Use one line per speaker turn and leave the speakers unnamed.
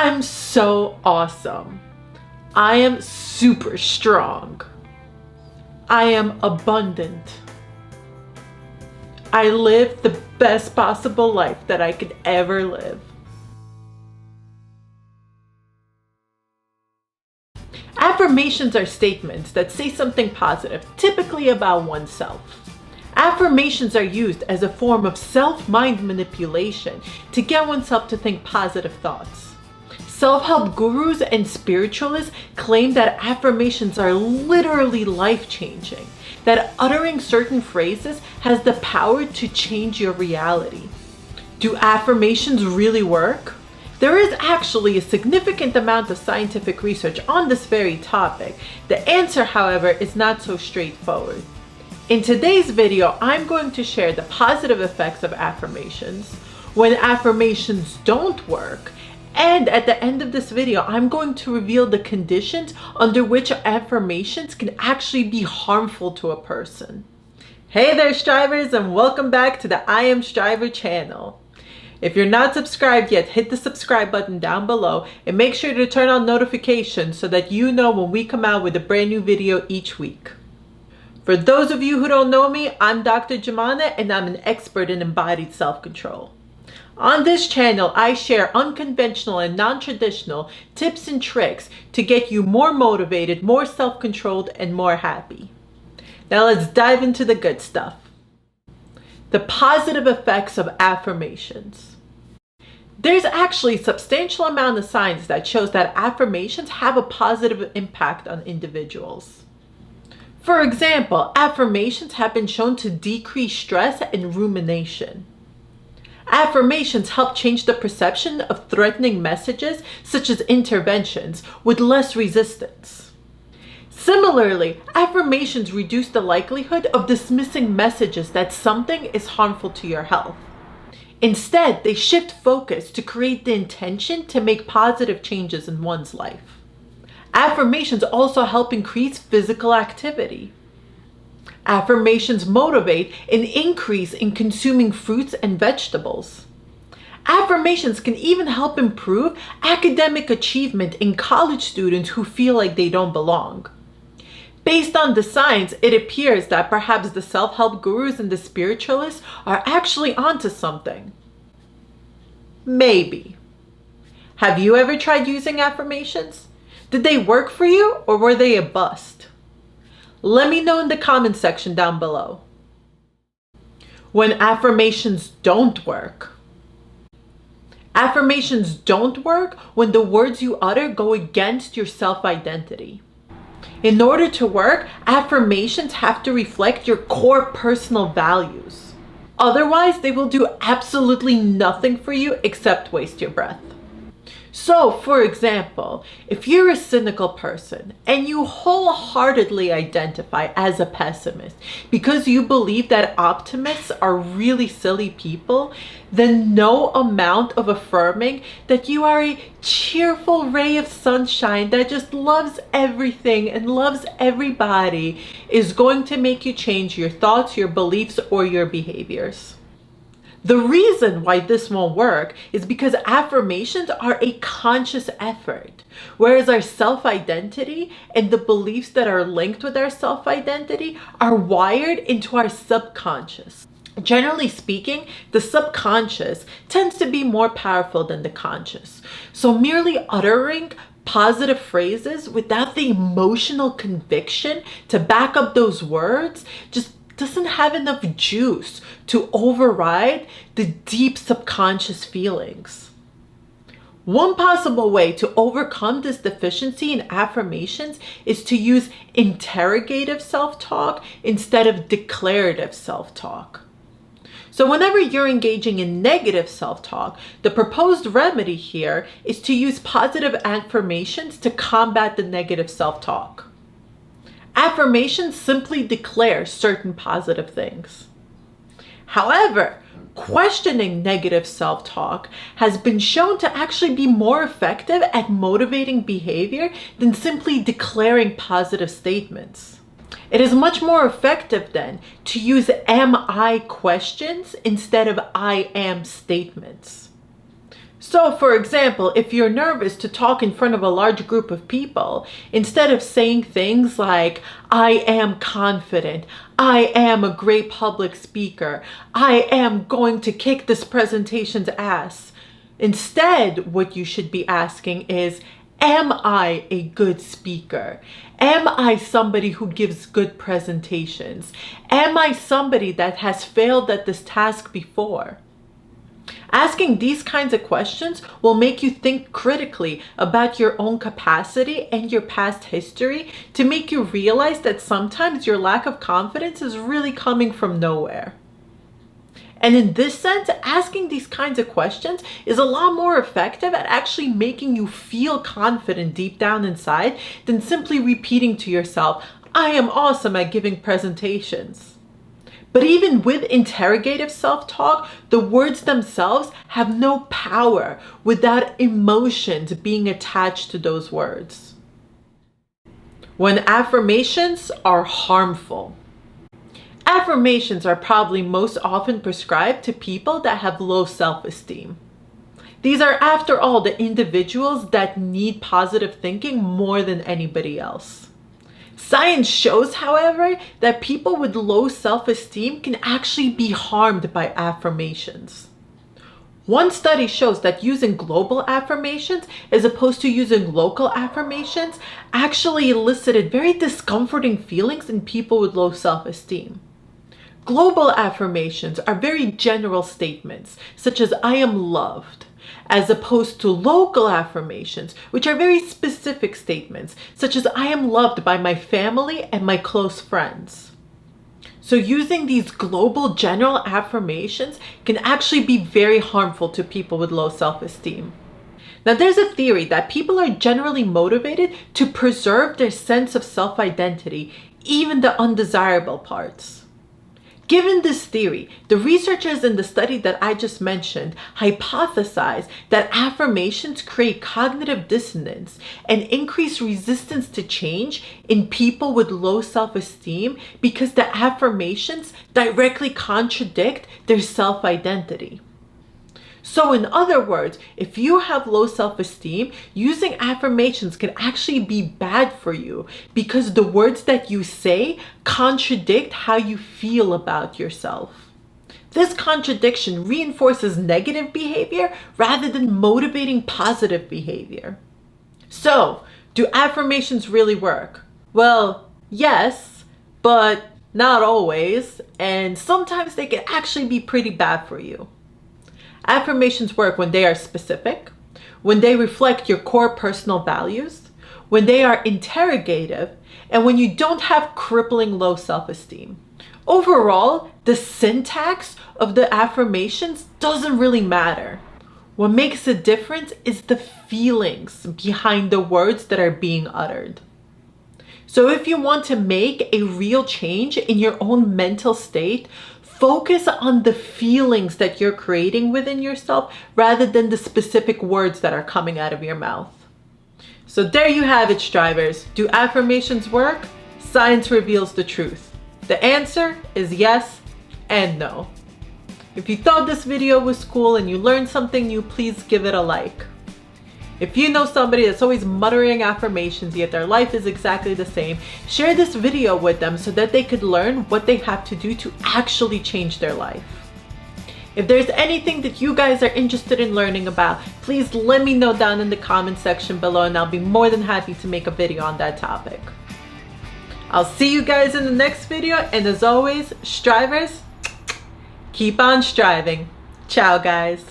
I'm so awesome. I am super strong. I am abundant. I live the best possible life that I could ever live. Affirmations are statements that say something positive, typically about oneself. Affirmations are used as a form of self-mind manipulation to get oneself to think positive thoughts. Self-help gurus and spiritualists claim that affirmations are literally life-changing, that uttering certain phrases has the power to change your reality. Do affirmations really work? There is actually a significant amount of scientific research on this very topic. The answer, however, is not so straightforward. In today's video, I'm going to share the positive effects of affirmations, when affirmations don't work, and at the end of this video, I'm going to reveal the conditions under which affirmations can actually be harmful to a person. Hey there, strivers, and welcome back to the I Am Striver channel. If you're not subscribed yet, hit the subscribe button down below and make sure to turn on notifications so that you know when we come out with a brand new video each week. For those of you who don't know me, I'm Dr. Jemana and I'm an expert in embodied self-control. On this channel, I share unconventional and non-traditional tips and tricks to get you more motivated, more self-controlled, and more happy. Now let's dive into the good stuff. The positive effects of affirmations. There's actually a substantial amount of science that shows that affirmations have a positive impact on individuals. For example, affirmations have been shown to decrease stress and rumination. Affirmations help change the perception of threatening messages, such as interventions, with less resistance. Similarly, affirmations reduce the likelihood of dismissing messages that something is harmful to your health. Instead, they shift focus to create the intention to make positive changes in one's life. Affirmations also help increase physical activity. Affirmations motivate an increase in consuming fruits and vegetables. Affirmations can even help improve academic achievement in college students who feel like they don't belong. Based on the science, it appears that perhaps the self-help gurus and the spiritualists are actually onto something. Maybe. Have you ever tried using affirmations? Did they work for you or were they a bust? Let me know in the comment section down below. When affirmations don't work. Affirmations don't work when the words you utter go against your self-identity. In order to work, affirmations have to reflect your core personal values. Otherwise, they will do absolutely nothing for you except waste your breath. So, for example, if you're a cynical person and you wholeheartedly identify as a pessimist because you believe that optimists are really silly people, then no amount of affirming that you are a cheerful ray of sunshine that just loves everything and loves everybody is going to make you change your thoughts, your beliefs, or your behaviors. The reason why this won't work is because affirmations are a conscious effort, whereas our self-identity and the beliefs that are linked with our self-identity are wired into our subconscious. Generally speaking, the subconscious tends to be more powerful than the conscious. So merely uttering positive phrases without the emotional conviction to back up those words just doesn't have enough juice to override the deep subconscious feelings. One possible way to overcome this deficiency in affirmations is to use interrogative self-talk instead of declarative self-talk. So whenever you're engaging in negative self-talk, the proposed remedy here is to use positive affirmations to combat the negative self-talk. Affirmations simply declare certain positive things. However, questioning negative self-talk has been shown to actually be more effective at motivating behavior than simply declaring positive statements. It is much more effective then to use am I questions instead of I am statements. So, for example, if you're nervous to talk in front of a large group of people, instead of saying things like, I am confident, I am a great public speaker, I am going to kick this presentation's ass, instead, what you should be asking is, am I a good speaker? Am I somebody who gives good presentations? Am I somebody that has failed at this task before? Asking these kinds of questions will make you think critically about your own capacity and your past history to make you realize that sometimes your lack of confidence is really coming from nowhere. And in this sense, asking these kinds of questions is a lot more effective at actually making you feel confident deep down inside than simply repeating to yourself, I am awesome at giving presentations. But even with interrogative self-talk, the words themselves have no power without emotions being attached to those words. When affirmations are harmful. Affirmations are probably most often prescribed to people that have low self-esteem. These are, after all, the individuals that need positive thinking more than anybody else. Science shows, however, that people with low self-esteem can actually be harmed by affirmations. One study shows that using global affirmations as opposed to using local affirmations actually elicited very discomforting feelings in people with low self-esteem. Global affirmations are very general statements, such as I am loved, as opposed to local affirmations, which are very specific statements, such as I am loved by my family and my close friends. So using these global general affirmations can actually be very harmful to people with low self-esteem. Now, there's a theory that people are generally motivated to preserve their sense of self-identity, even the undesirable parts. Given this theory, the researchers in the study that I just mentioned hypothesize that affirmations create cognitive dissonance and increase resistance to change in people with low self-esteem because the affirmations directly contradict their self-identity. So in other words, if you have low self-esteem, using affirmations can actually be bad for you because the words that you say contradict how you feel about yourself. This contradiction reinforces negative behavior rather than motivating positive behavior. So, do affirmations really work? Well, yes, but not always, and sometimes they can actually be pretty bad for you. Affirmations work when they are specific, when they reflect your core personal values, when they are interrogative, and when you don't have crippling low self-esteem. Overall, the syntax of the affirmations doesn't really matter. What makes a difference is the feelings behind the words that are being uttered. So if you want to make a real change in your own mental state, focus on the feelings that you're creating within yourself rather than the specific words that are coming out of your mouth. So there you have it, strivers. Do affirmations work? Science reveals the truth. The answer is yes and no. If you thought this video was cool and you learned something new, please give it a like. If you know somebody that's always muttering affirmations yet their life is exactly the same, share this video with them so that they could learn what they have to do to actually change their life. If there's anything that you guys are interested in learning about, please let me know down in the comment section below and I'll be more than happy to make a video on that topic. I'll see you guys in the next video, and as always, strivers, keep on striving. Ciao, guys.